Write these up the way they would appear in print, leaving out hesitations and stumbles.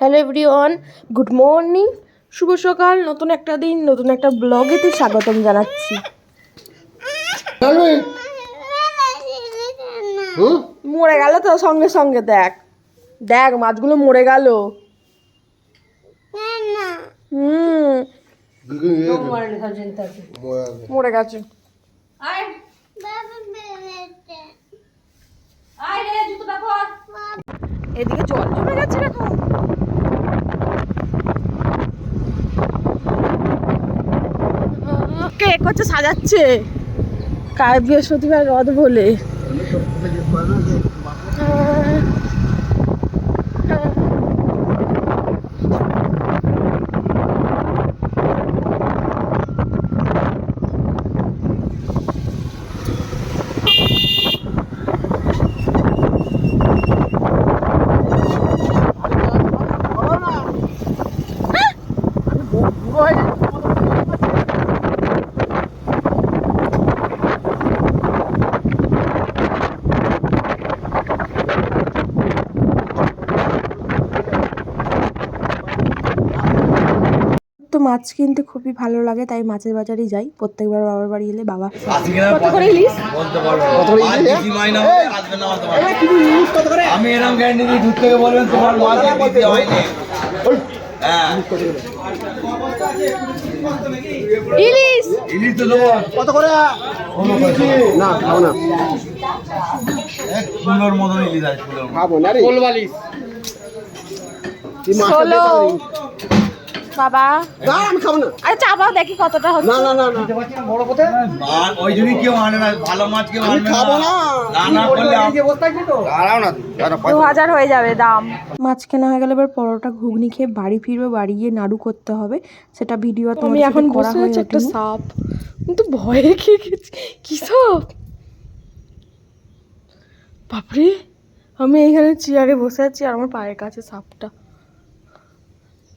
Hello everyone, good morning, শুভ সকাল। নতুন একটা দিন, নতুন একটা ব্লগেতে স্বাগতম জানাচ্ছি। মরে গেল তো সঙ্গে সঙ্গে, দেখ দেখ মাছগুলো মরে গেল। মরে গেছে। এদিকে জল জমে গেছে এখন। কেক হচ্ছে সাজাচ্ছে, কাল বৃহস্পতিবার রথ বলে। তো মাছ কিনতে খুবই ভালো লাগে, তাই মাছের বাজারে যাই প্রত্যেকবার। বাবার বাড়ি এলে বাবা কত করে ইলিশ আমি এরকম গ্যারান্টি দিই, দূর থেকে বলবেন তোমার মাছ দিতে হয়নি। ইলিশ ইলিশ তো দেবো কত করে? না খাও না, ফুলোর মতন ইলিশ আছে, খাবো না রে। ফুলবালিশ বাবা, আমি খাবো না। আরে চাপাও দেখি কতটা হচ্ছে। না না না না, বড় কথা ওই জন্যই কেউ আনে না, ভালো মাছ কেউ আনে না। খাবো না, না না করলে এই অবস্থা কি তো দাঁড়াও না, 2000 হয়ে যাবে দাম। মাছ কেনা হয়ে গেলে এবার পরোটা ঘুগনি খেয়ে বাড়ি ফিরবো। বাড়ি গিয়ে নাড়ু করতে হবে, সেটা ভিডিও তুমি এখন বসে আছে। একটা সাপ, কিন্তু ভয়ে খেয়ে গেছি। কি সাপ বাপরে! আমি এইখানে চেয়ারে বসে আছি আর আমার পায়ের কাছে সাপটা।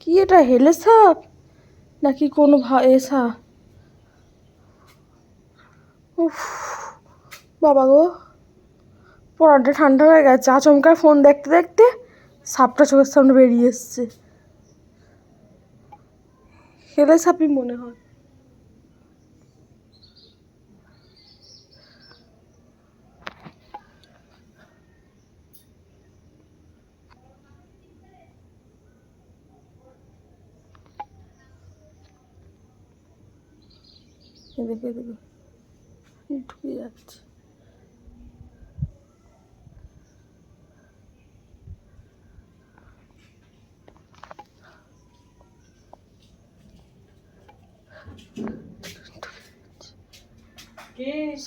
কি এটা, হেলে সাপ নাকি কোনো এসা? উফ বাবা গো, পড়াটা ঠান্ডা হয়ে গেছে। আচমকা ফোন দেখতে দেখতে সাপটা চোখের সামনে বেরিয়ে এসছে। হেলে সাপই মনে হয়। এদিকে এদিকে ঢুকে যাচ্ছে।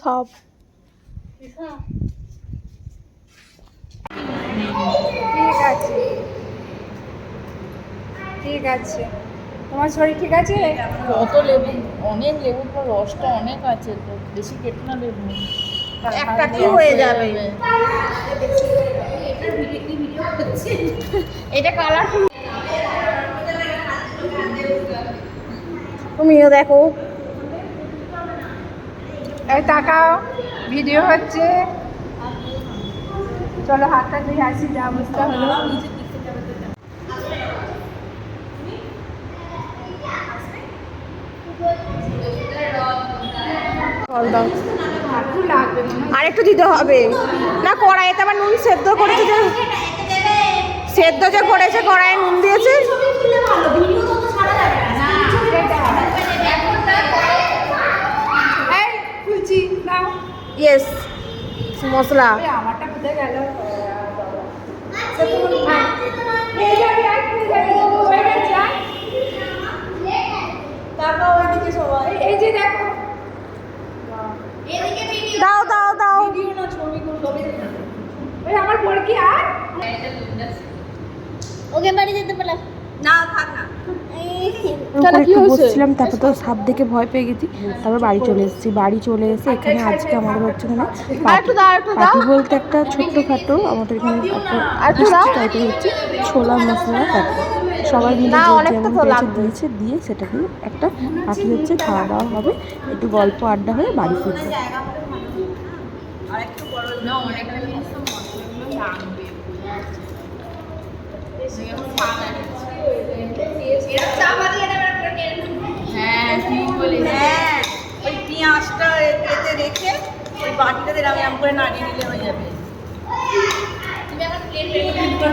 সব ঠিক আছে, ঠিক আছে। তোমার শরীর ঠিক আছে? কত লেবু, অনেক লেবুর পর রসটা অনেক আছে, তো বেশি কেটে না লেবু, একটা কি হয়ে যাবে। এটা কালারফুল। তুমিও দেখো। এই তাকাও, ভিডিও হচ্ছে। চলো হাতটা ধুয়ে আসি, যা অবস্থা হলো। জল দাও, একটু লাগবে মনে হয়। আর একটু দিতে হবে না। কড়াইতে আবার নুন সেদ্ধ করেছে, যে সেদ্ধ যে করেছে কড়াইয়ে নুন দিয়েছে। এই খুলছি, দাও। ইয়েস, মশলা। আমারটা কোথায় গেল? নিয়ে যাবি, আর নিয়ে যাবি। হয়ে গেছে, আর? এই যে দেখো, দাও দাও দাও। ওই আমার পরে কি আর ওকে বাড়ি যেতে পারলাম না, থাক না। একটু বসছিলাম, তারপর তো সাপ দেখে ভয় পেয়ে গেছি। তারপর বাড়ি চলে এসেছি। বাড়ি চলে এসে এখানে আজকে আমাদের হচ্ছে এখানে পার্টি বলতে একটা ছোট্টখাটো আমাদের এখানে একটা টাইপের হচ্ছে ছোলা মশলা পার্টি। সবাই মিলে যেমন পেয়েছে দিয়েছে, দিয়ে সেটাকে একটা পার্টি হচ্ছে, খাওয়া দাওয়া হবে, একটু গল্প আড্ডা হয়ে বাড়ি ফিরবো। অনেক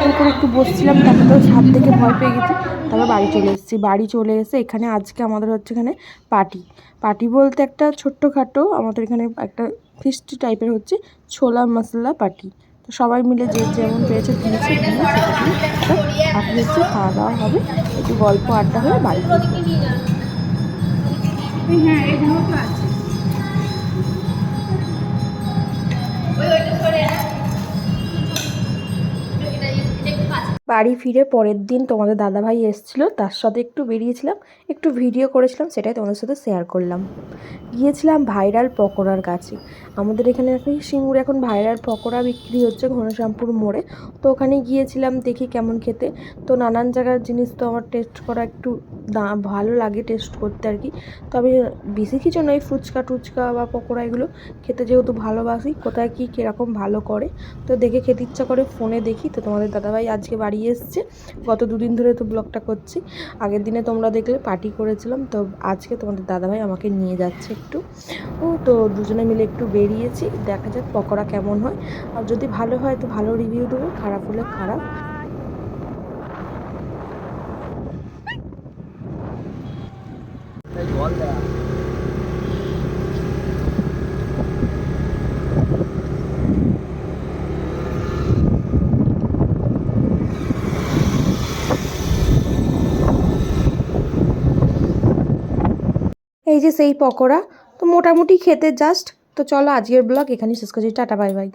তারপর একটু বসছিলাম, তারপর তো সাপ দেখে ভয় পেয়ে গেছি, তারপর বাড়ি চলে এসেছি। বাড়ি চলে এসে এখানে আজকে আমাদের হচ্ছে এখানে পার্টি বলতে একটা ছোট্টখাটো আমাদের এখানে একটা ফিস্ট টাইপের হচ্ছে ছোলা মশলা পার্টি। তো সবাই মিলে যে যেমন পেয়েছে দিয়েছে, দিয়ে সেটা দিয়ে একটা পার্টি হচ্ছে, খাওয়া দাওয়া হবে, একটু গল্প আড্ডা হয়ে বাড়ি ফিরবো। হ্যাঁ এখানেও তো আছে। বাড়ি ফিরে পরের দিন তোমাদের দাদাভাই এসেছিলো, তার সাথে একটু বেরিয়েছিলাম, একটু ভিডিও করেছিলাম, সেটাই তোমাদের সাথে শেয়ার করলাম। গিয়েছিলাম ভাইরাল পকোড়ার কাছে। আমাদের এখানে সিঙ্গুরে এখন ভাইরাল পকোড়া বিক্রি হচ্ছে ঘনশ্যামপুর মোড়ে। তো ওখানে গিয়েছিলাম, দেখি কেমন খেতে। তো নানান জায়গার জিনিস তো আমার টেস্ট করা একটু ভালো লাগে টেস্ট করতে আর কি। তবে বেশি কিছু নয়, ফুচকা টুচকা বা পকোড়া এগুলো খেতে যেহেতু ভালোবাসি, কোথায় কী কীরকম ভালো করে তো দেখে খেতে ইচ্ছা করে, ফোনে দেখি। তো তোমাদের দাদাভাই আজকে বাড়ি এসছে, গত দুদিন ধরে তো ব্লগটা করছি। আগের দিনে তোমরা দেখলে পার্টি করেছিলাম, তো আজকে তোমাদের দাদাভাই আমাকে নিয়ে যাচ্ছে একটু। তো দুজনে মিলে একটু বেরিয়েছি, দেখা যাক পকোড়া কেমন হয়। আর যদি ভালো হয় তো ভালো রিভিউ দেবো, খারাপ হলে খারাপ। এই যে সেই পকোড়া, তো মোটামুটি খেতে জাস্ট। তো চলো আজকের ব্লগ এখানেই শেষ করছি, টাটা বাই বাই।